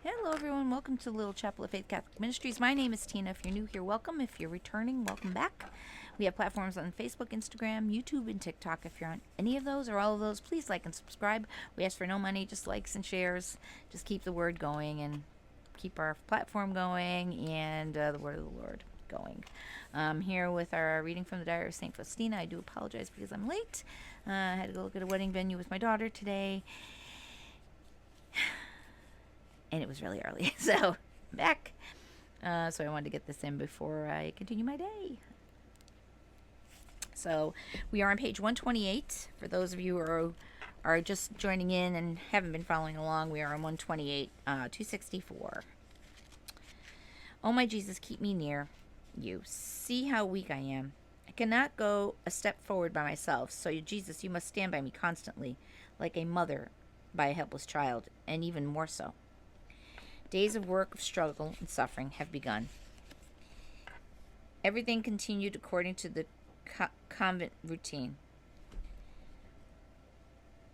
Hello, everyone. Welcome to Little Chapel of Faith Catholic Ministries. My name is Tina. If you're new here, welcome. If you're returning, welcome back. We have platforms on Facebook, Instagram, YouTube, and TikTok. If you're on any of those or all of those, please like and subscribe. We ask for no money, just likes and shares. Just keep the word going and keep our platform going and the word of the Lord going. Here with our reading from the Diary of Saint Faustina. I do apologize because I'm late. I had to go look at a wedding venue with my daughter today. And it was really early, so I'm back. So I wanted to get this in before I continue my day. So we are on page 128. For those of you who are just joining in and haven't been following along, we are on 128, 264. Oh, my Jesus, keep me near you. See how weak I am. I cannot go a step forward by myself, so Jesus, you must stand by me constantly, like a mother by a helpless child, and even more so. Days of work, of struggle, and suffering have begun. Everything continued according to the convent routine.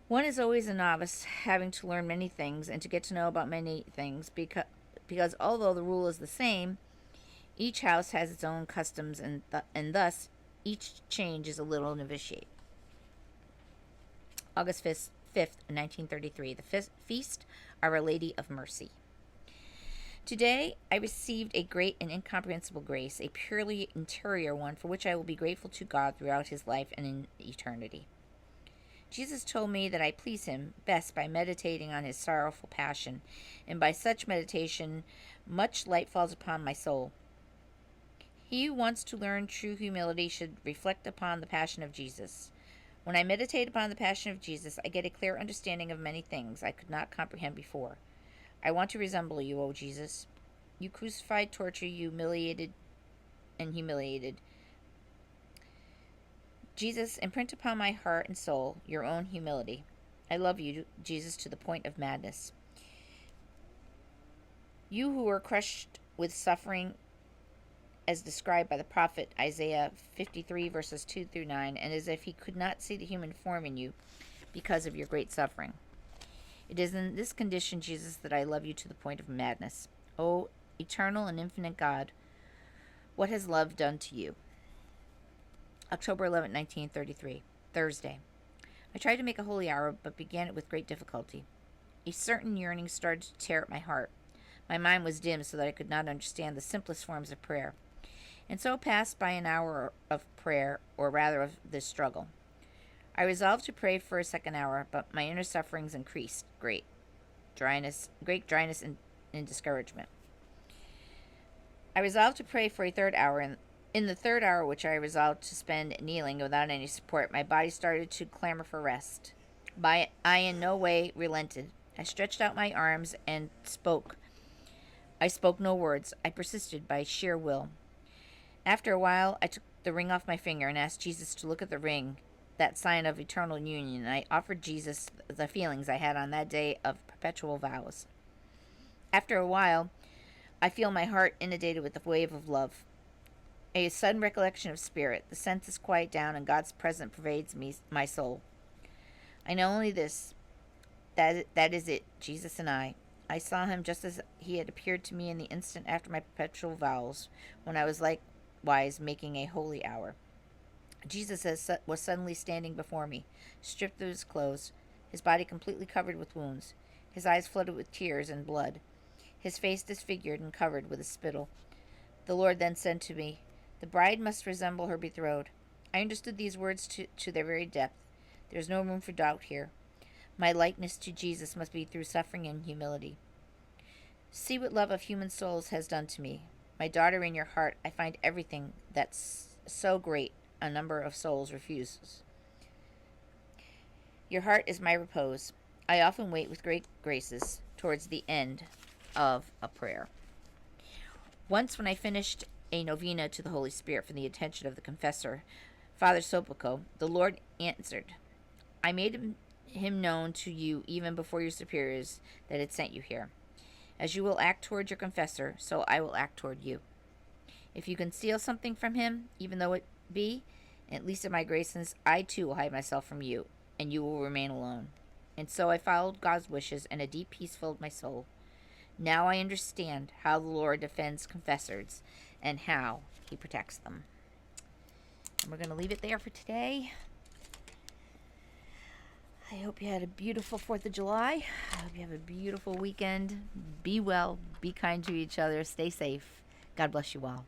One is always a novice, having to learn many things and to get to know about many things, because although the rule is the same, each house has its own customs, and thus each change is a little novitiate. August 5th, 1933, the feast of Our Lady of Mercy. Today, I received a great and incomprehensible grace, a purely interior one, for which I will be grateful to God throughout his life and in eternity. Jesus told me that I please him best by meditating on his sorrowful passion, and by such meditation, much light falls upon my soul. He who wants to learn true humility should reflect upon the passion of Jesus. When I meditate upon the passion of Jesus, I get a clear understanding of many things I could not comprehend before. I want to resemble you, O Jesus. You crucified, tortured, you humiliated. Jesus, imprint upon my heart and soul your own humility. I love you, Jesus, to the point of madness. You who were crushed with suffering, as described by the prophet Isaiah 53, verses 2 through 9, and as if he could not see the human form in you because of your great suffering. It is in this condition, Jesus, that I love you to the point of madness. O eternal and infinite God, what has love done to you? October 11, 1933, Thursday. I tried to make a holy hour, but began it with great difficulty. A certain yearning started to tear at my heart. My mind was dim so that I could not understand the simplest forms of prayer, and so passed by an hour of prayer, or rather of this struggle. I resolved to pray for a second hour, but my inner sufferings increased. Great dryness and discouragement. I resolved to pray for a third hour, and in the third hour, which I resolved to spend kneeling without any support, my body started to clamor for rest. I in no way relented. I stretched out my arms and spoke. I spoke no words. I persisted by sheer will. After a while, I took the ring off my finger and asked Jesus to look at the ring, that sign of eternal union, and I offered Jesus the feelings I had on that day of perpetual vows. After a while, I feel my heart inundated with the wave of love. A sudden recollection of spirit, the senses quiet down, and God's presence pervades my soul. I know only this, that is it, Jesus and I. I saw him just as he had appeared to me in the instant after my perpetual vows, when I was likewise making a holy hour. Jesus was suddenly standing before me, stripped of his clothes, his body completely covered with wounds, his eyes flooded with tears and blood, his face disfigured and covered with a spittle. The Lord then said to me, "The bride must resemble her betrothed." I understood these words to their very depth. There is no room for doubt here. My likeness to Jesus must be through suffering and humility. See what love of human souls has done to me. My daughter, in your heart, I find everything that's so great a number of souls refuses. Your heart is my repose. I often wait with great graces towards the end of a prayer. Once, when I finished a novena to the Holy Spirit for the attention of the confessor, Father Sopico, the Lord answered, I made him known to you even before your superiors that had sent you here. As you will act toward your confessor, so I will act toward you. If you conceal something from him, even though it be, at least in my graces, I too will hide myself from you, and you will remain alone. And so I followed God's wishes, and a deep peace filled my soul. Now I understand how the Lord defends confessors and how he protects them. And we're going to leave it there for today. I hope you had a beautiful 4th of July. I hope you have a beautiful weekend. Be well, be kind to each other, stay safe. God bless you all.